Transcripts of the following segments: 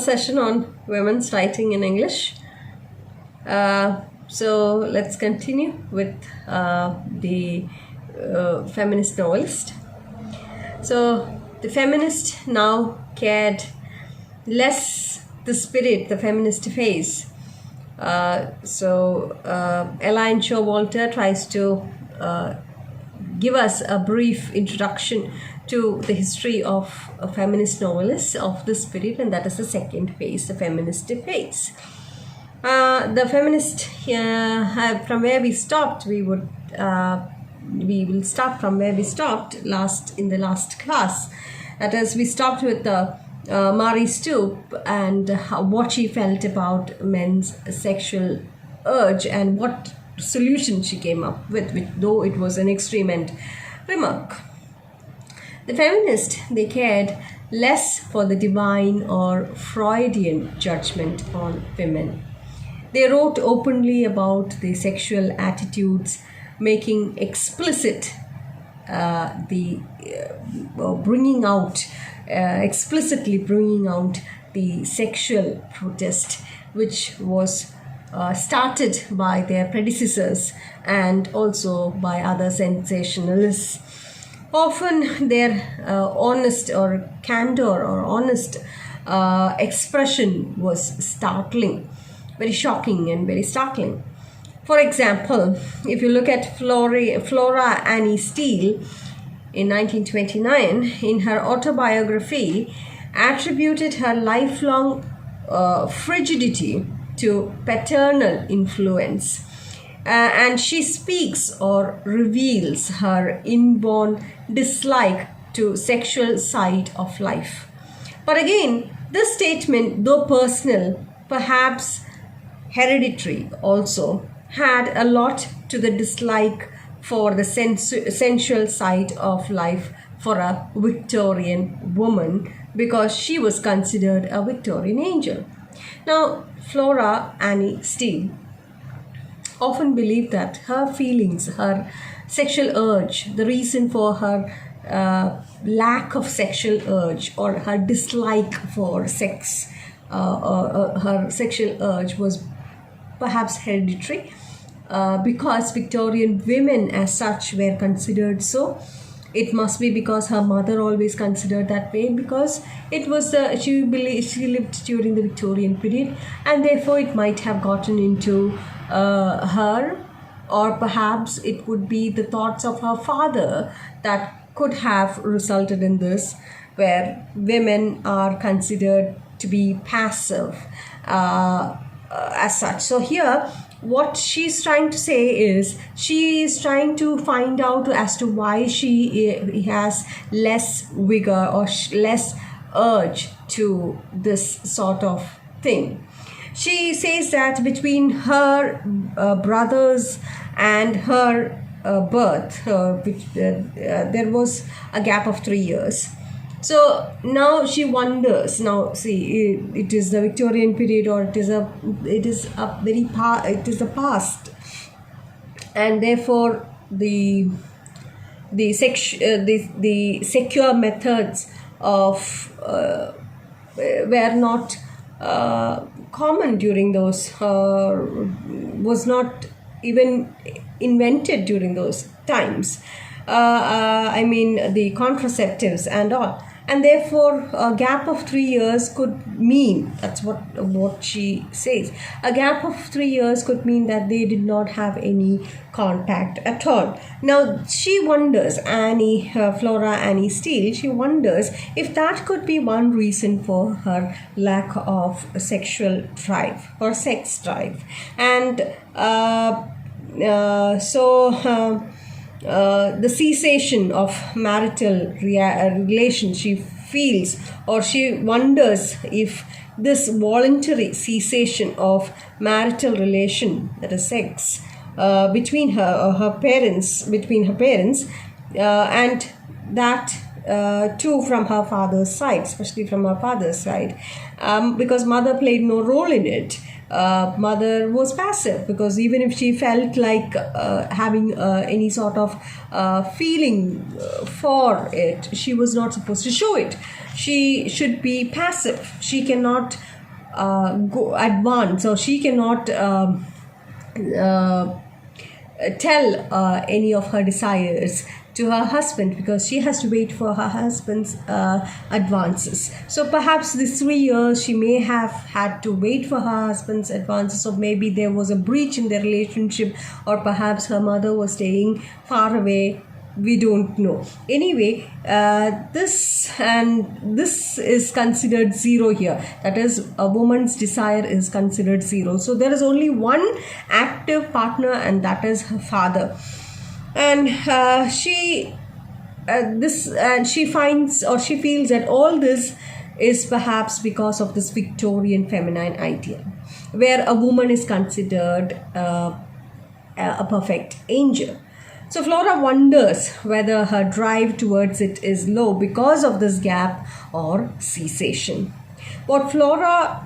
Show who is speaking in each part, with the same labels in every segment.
Speaker 1: session on women's writing in English. So let's continue with the feminist novelist. So the feminist now cared less the spirit the feminist face. Elaine Showalter tries to give us a brief introduction to the history of a feminist novelist of the spirit, and that is the second phase, the feminist phase. The feminist, from where we stopped, we will start from where we stopped in the last class. That is, we stopped with Marie Stoop and what she felt about men's sexual urge and what solution she came up with, though it was an extreme end remark. The feminists, they cared less for the divine or Freudian judgment on women. They wrote openly about the sexual attitudes, making explicitly bringing out the sexual protest, which was started by their predecessors and also by other sensationalists. Often their honest or candor or honest expression was startling, very shocking and very startling. For example, if you look at Flora Annie Steele in 1929, in her autobiography, attributed her lifelong frigidity to paternal influence. And she speaks or reveals her inborn dislike to sexual side of life. But again, this statement, though personal, perhaps hereditary also, had a lot to the dislike for the sensual side of life for a Victorian woman, because she was considered a Victorian angel. Now, Flora Annie Steele often believed that her feelings, her sexual urge, the reason for her lack of sexual urge or her dislike for sex, her sexual urge was perhaps hereditary, because Victorian women as such were considered so. It must be because her mother always considered that way, because it was she lived during the Victorian period, and therefore it might have gotten into her, or perhaps it would be the thoughts of her father that could have resulted in this, where women are considered to be passive as such. So here, what she's trying to say is, she is trying to find out as to why she has less vigor or less urge to this sort of thing. She says that between her brothers and her birth, there was a gap of 3 years. So now she wonders. Now, see, it is the Victorian period, or it is the past, and therefore the secure methods of were not common during those. Was not even invented during those times. I mean, the contraceptives and all. And therefore, a gap of 3 years could mean, that's what she says, a gap of 3 years could mean that they did not have any contact at all. Now, she wonders, Flora Annie Steele, she wonders if that could be one reason for her lack of sexual drive or sex drive. And the cessation of marital relation, she feels, or she wonders if this voluntary cessation of marital relation, that is sex, between her parents, and that too from her father's side, especially from her father's side, because mother played no role in it. Mother was passive, because even if she felt like having any sort of feeling for it, she was not supposed to show it. She should be passive. She cannot go advance, or she cannot tell any of her desires to her husband, because she has to wait for her husband's advances. So perhaps these 3 years she may have had to wait for her husband's advances, or maybe there was a breach in their relationship, or perhaps her mother was staying far away. We don't know. Anyway, this is considered zero here. That is, a woman's desire is considered zero. So there is only one active partner, and that is her father. And she finds, or she feels, that all this is perhaps because of this Victorian feminine ideal, where a woman is considered a perfect angel. So Flora wonders whether her drive towards it is low because of this gap or cessation. What Flora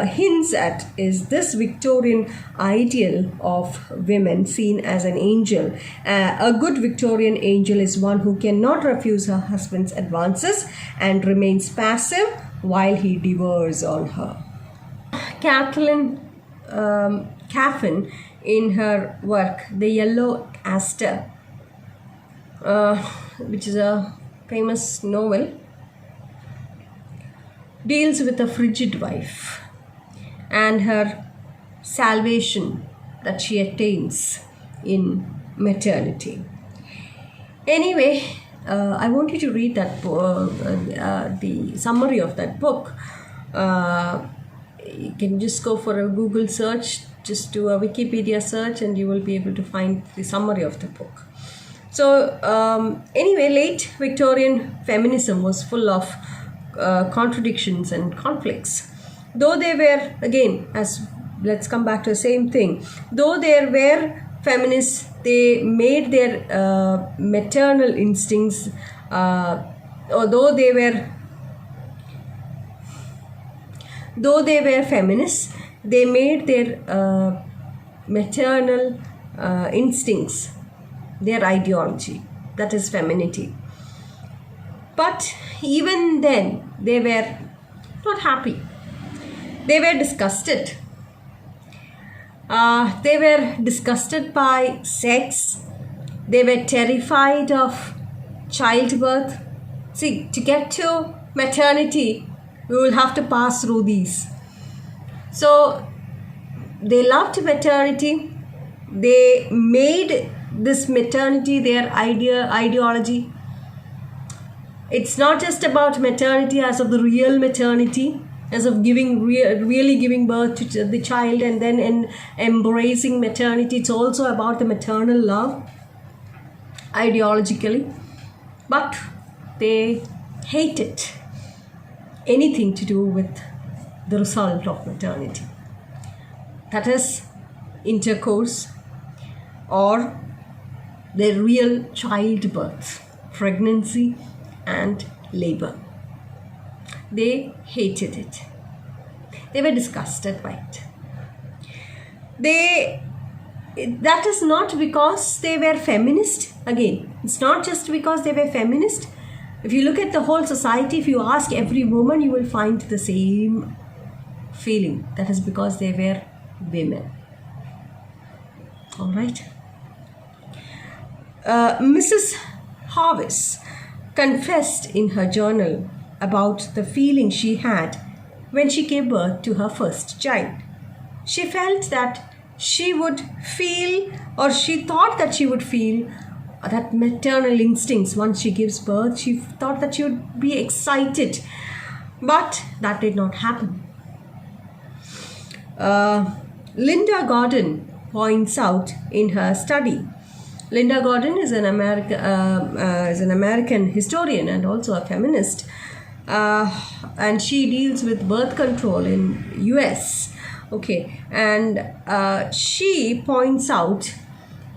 Speaker 1: hints at is this Victorian ideal of women seen as an angel. A good Victorian angel is one who cannot refuse her husband's advances and remains passive while he devours on her. Kathleen Caffin, in her work The Yellow Aster, which is a famous novel, deals with a frigid wife and her salvation that she attains in maternity. Anyway, I want you to read that the summary of that book. You can just go for a Google search, just do a Wikipedia search, and you will be able to find the summary of the book. So anyway, late Victorian feminism was full of contradictions and conflicts. Though they were, again, let's come back to the same thing, though there were feminists, they made their maternal instincts, though they were feminists, they made their maternal instincts their ideology, that is femininity. But even then, they were not happy. They were disgusted. They were disgusted by sex. They were terrified of childbirth. See, to get to maternity, we will have to pass through these. So, they loved maternity. They made this maternity their ideology. It's not just about maternity as of the real maternity, as of really giving birth to the child and then embracing maternity. It's also about the maternal love, ideologically. But they hated anything to do with the result of maternity. That is intercourse or the real childbirth, pregnancy and labor. They hated it. They were disgusted by it. That is not because they were feminist. Again, it's not just because they were feminist. If you look at the whole society, if you ask every woman, you will find the same feeling. That is because they were women. All right. Mrs. Harvis confessed in her journal about the feeling she had when she gave birth to her first child. She felt that she would feel, or she thought that she would feel, that maternal instincts once she gives birth. She thought that she would be excited, but that did not happen. Linda Gordon points out in her study. Linda Gordon is an American historian and also a feminist, and she deals with birth control in US. Okay, and she points out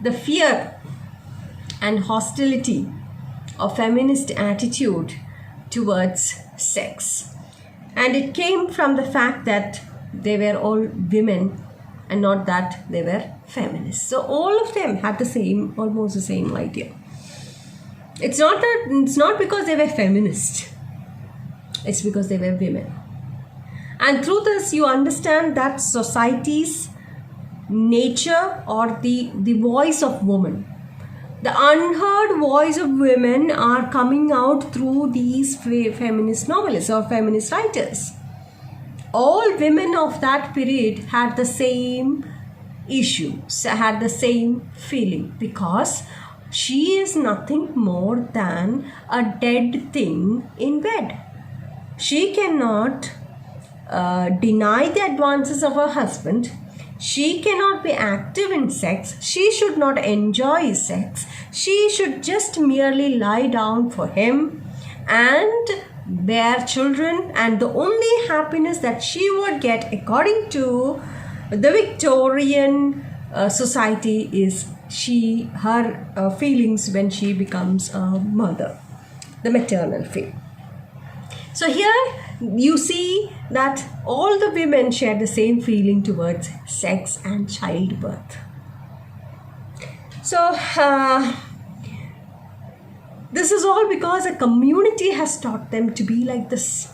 Speaker 1: the fear and hostility of feminist attitude towards sex, and it came from the fact that they were all women and not that they were feminists. So all of them had almost the same idea. It's not because they were feminist. It's because they were women. And through this, you understand that society's nature, or the voice of woman, the unheard voice of women, are coming out through these feminist novelists or feminist writers. All women of that period had the same issue, had the same feeling, because she is nothing more than a dead thing in bed. She cannot deny the advances of her husband. She cannot be active in sex. She should not enjoy sex. She should just merely lie down for him and bear children. And the only happiness that she would get, according to the Victorian society, is her feelings when she becomes a mother, the maternal feel. So here you see that all the women share the same feeling towards sex and childbirth. So this is all because a community has taught them to be like this.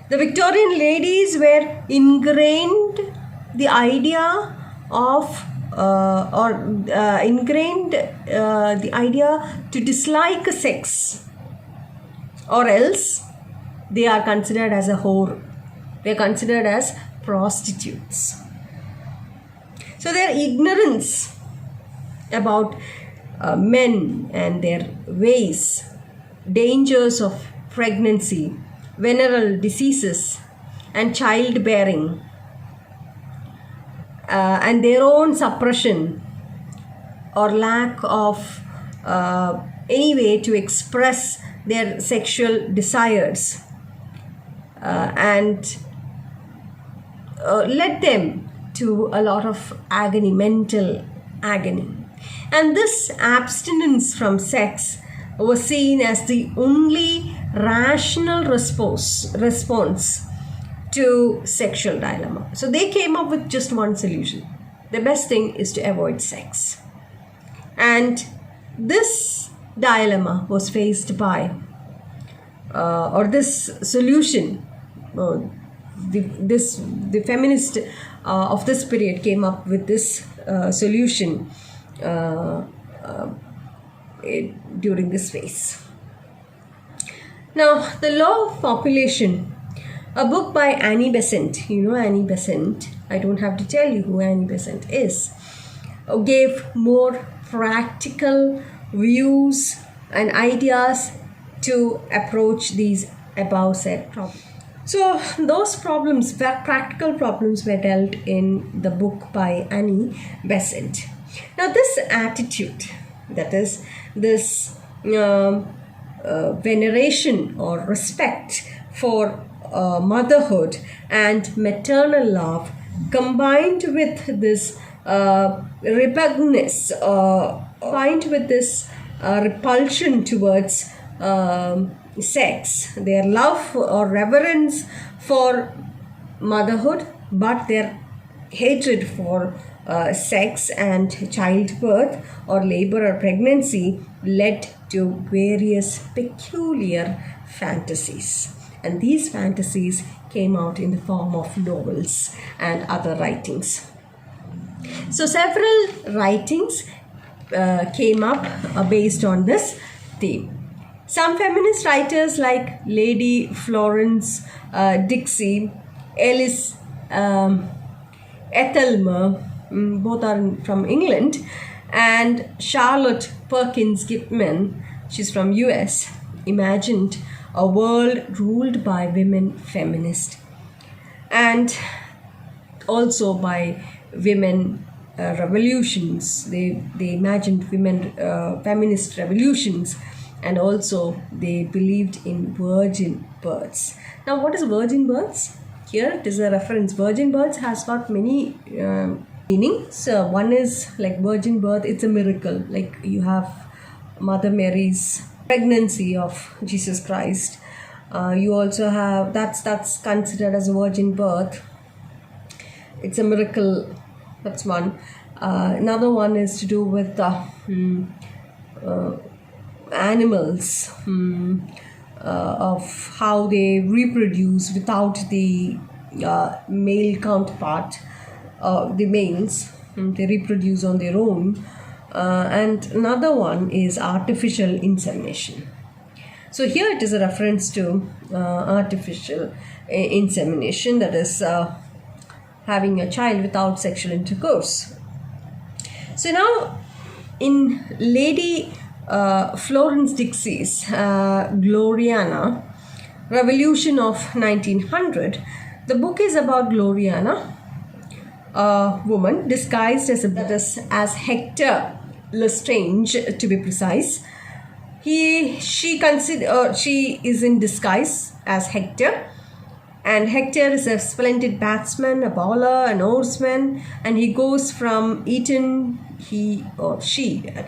Speaker 1: The Victorian ladies were ingrained the idea of the idea to dislike sex, or else they are considered as a whore. They are considered as prostitutes. So their ignorance about men and their ways, dangers of pregnancy, venereal diseases, and childbearing, and their own suppression or lack of any way to express their sexual desires, and led them to a lot of agony, mental agony. And this abstinence from sex was seen as the only rational response to sexual dilemma. So they came up with just one solution. The best thing is to avoid sex. And this dilemma was faced by, or this solution, the feminist of this period came up with this solution during this phase. Now, The Law of Population, a book by Annie Besant. You know Annie Besant. I don't have to tell you who Annie Besant is. Gave more practical views and ideas to approach these above said problems. So those problems, practical problems, were dealt in the book by Annie Besant. Now this attitude, that is this veneration or respect for motherhood and maternal love, combined with this repugnance, combined with this repulsion towards sex, their love or reverence for motherhood, but their hatred for sex and childbirth or labor or pregnancy, led to various peculiar fantasies. And these fantasies came out in the form of novels and other writings. So several writings came up based on this theme. Some feminist writers like Lady Florence Dixie, Alice Ethelmer, both are from England, and Charlotte Perkins Gipman, she's from US, imagined a world ruled by women feminists, and also by women revolutions. They imagined women feminist revolutions, and also they believed in virgin births. Now, what is virgin births? Here it is a reference. Virgin births has got many meanings. One is like virgin birth, it's a miracle. Like you have Mother Mary's pregnancy of Jesus Christ. You also have, that's considered as a virgin birth. It's a miracle. That's one. Another one is to do with animals. of how they reproduce without the male counterpart, the males. They reproduce on their own. And another one is artificial insemination. So here it is a reference to artificial insemination, that is having a child without sexual intercourse. So now in Lady Florence Dixie's Gloriana, Revolution of 1900, the book is about Gloriana, a woman disguised as Hector Lestrange, to be precise. She is in disguise as Hector, and Hector is a splendid batsman, a bowler, an oarsman, and he goes from Eton. She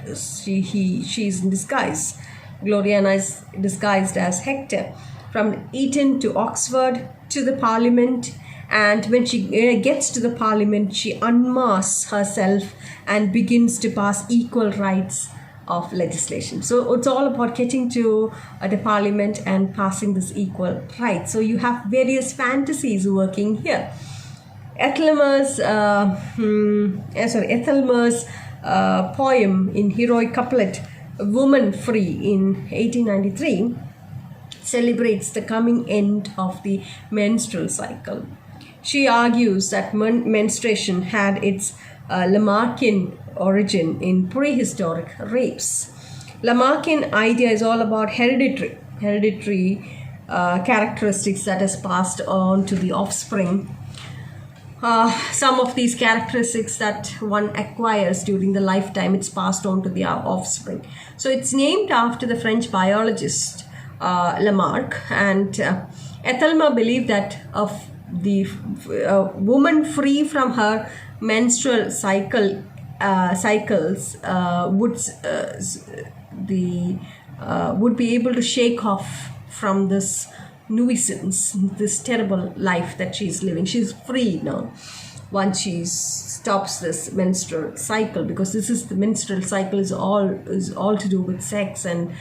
Speaker 1: is in disguise. Gloriana is disguised as Hector, from Eton to Oxford to the Parliament. And when she gets to the Parliament, she unmasks herself and begins to pass equal rights of legislation. So it's all about getting to the Parliament and passing this equal rights. So you have various fantasies working here. Ethelmer's poem in heroic couplet, Woman Free, in 1893, celebrates the coming end of the menstrual cycle. She argues that menstruation had its Lamarckian origin in prehistoric rapes. Lamarckian idea is all about hereditary characteristics that is passed on to the offspring. Some of these characteristics that one acquires during the lifetime, it's passed on to the offspring. So it's named after the French biologist Lamarck, and Ethelmer believed that the woman free from her menstrual cycles would be able to shake off from this nuisance, this terrible life that she's living. She's free now once she stops this menstrual cycle, because the menstrual cycle is all to do with sex and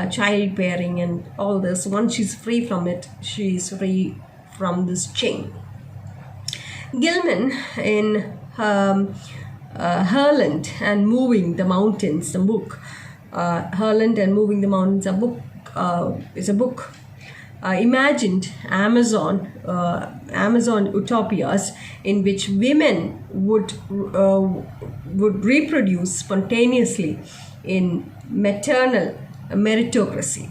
Speaker 1: childbearing and all this. Once she's free from it, she's free from this chain. Gilman in Herland and Moving the Mountains, the book, Herland and Moving the Mountains, is a book imagined Amazon utopias in which women would reproduce spontaneously in maternal meritocracy.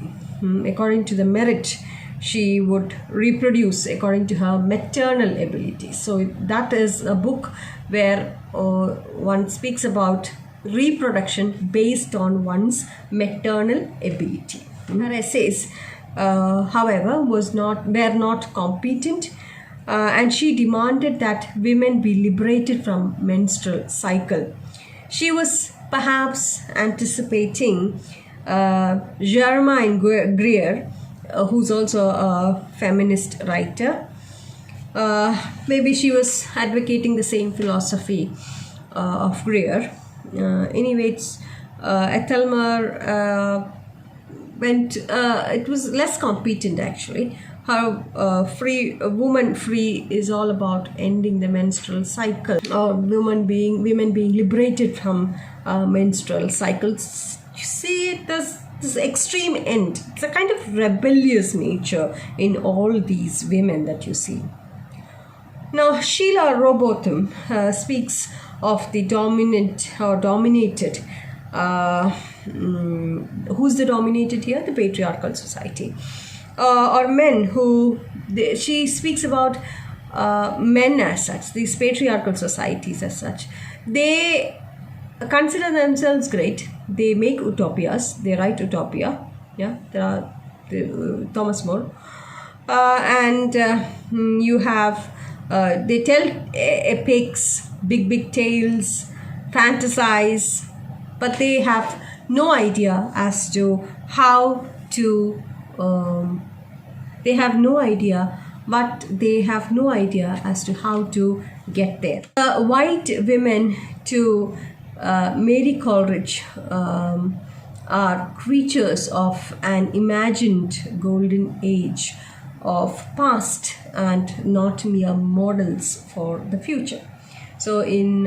Speaker 1: According to the merit, she would reproduce according to her maternal ability. So that is a book where one speaks about reproduction based on one's maternal ability. Her essays, however, were not competent, and she demanded that women be liberated from menstrual cycle. She was perhaps anticipating Germaine Greer, who's also a feminist writer. Maybe she was advocating the same philosophy of Greer. Anyways, Ethelmer it was less competent actually. Her woman free is all about ending the menstrual cycle, or women being liberated from menstrual cycles. You see, this extreme end. It's a kind of rebellious nature in all these women that you see. Now, Sheila Rowbotham speaks of the dominant or dominated. Who's the dominated here? The patriarchal society. Or men who... she speaks about men as such, these patriarchal societies as such. They consider themselves great. They make utopias. They write utopia. Yeah, there are Thomas More. And you have... they tell epics, big tales, fantasize, but they have no idea as to how to... they have no idea, but they have no idea as to how to get there. White women to Mary Coleridge are creatures of an imagined golden age of past and not mere models for the future. So in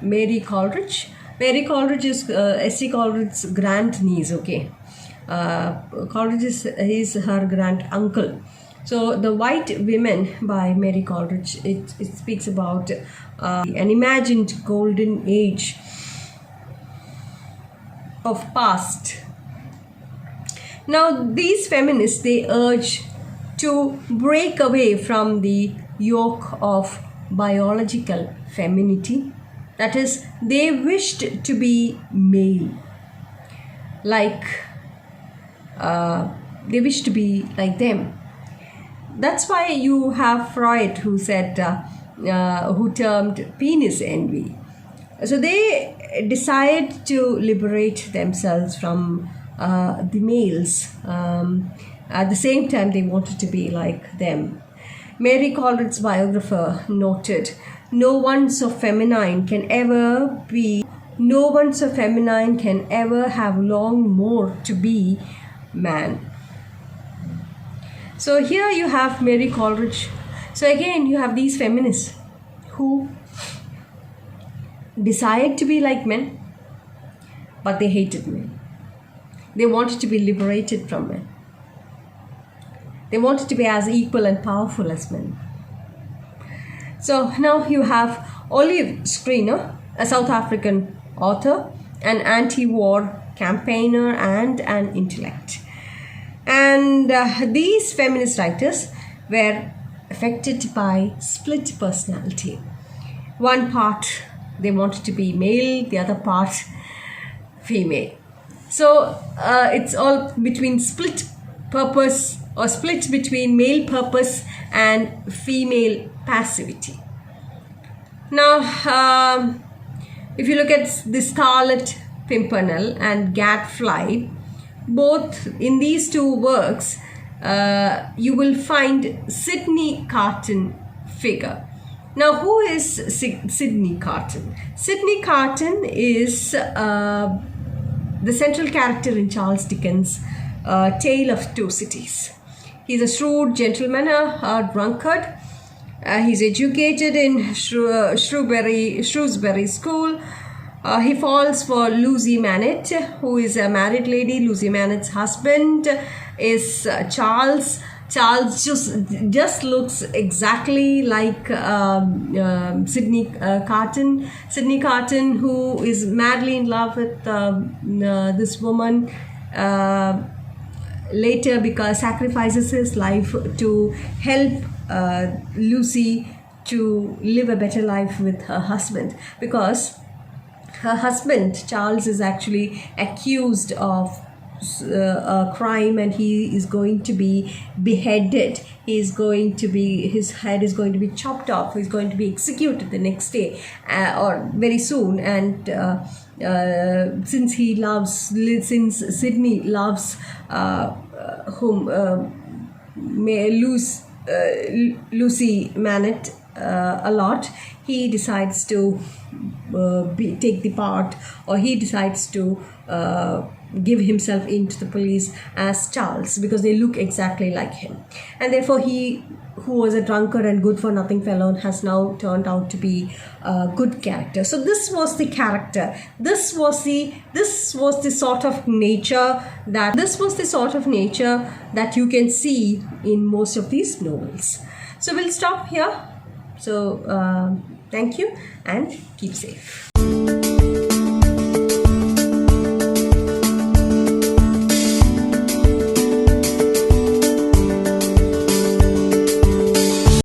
Speaker 1: Mary Coleridge is S.C. Coleridge's grandniece, okay. Coleridge is her grand uncle. So the White Women by Mary Coleridge, it speaks about an imagined golden age of past. Now these feminists, they urge to break away from the yoke of biological femininity. That is, they wished to be male, they wish to be like them. That's why you have Freud, who said, who termed penis envy. So they decide to liberate themselves from the males. At the same time, they wanted to be like them. Mary Coleridge's biographer noted, no one so feminine can ever have long more to be man. So here you have Mary Coleridge. So again, you have these feminists who decide to be like men, but they hated men. They wanted to be liberated from men. They wanted to be as equal and powerful as men. So now you have Olive Schreiner, a South African author, an anti-war campaigner, and an intellect. And these feminist writers were affected by split personality. One part they wanted to be male, the other part female. So it's all between split purpose, or split between male purpose and female passivity. Now, if you look at the Scarlet Pimpernel and Gadfly, both in these two works, you will find Sydney Carton figure. Now, who is Sydney Carton? Sydney Carton is the central character in Charles Dickens' Tale of Two Cities. He's a shrewd gentleman, a drunkard. He's educated in Shrewsbury School. He falls for Lucy Manet, who is a married lady. Lucy Manet's husband is Charles. Charles just looks exactly like Sydney Carton. Sydney Carton, who is madly in love with this woman, later because sacrifices his life to help Lucy to live a better life with her husband, because her husband Charles is actually accused of a crime and he is going to be beheaded. His head is going to be chopped off. He's going to be executed the next day or very soon. And since Sydney loves Lucy Manet a lot, he decides to take the part, or he decides to give himself into the police as Charles, because they look exactly like him. And therefore he, who was a drunkard and good for nothing fellow, has now turned out to be a good character. So this was the character. This was the sort of nature that you can see in most of these novels. So we'll stop here. So thank you and keep safe.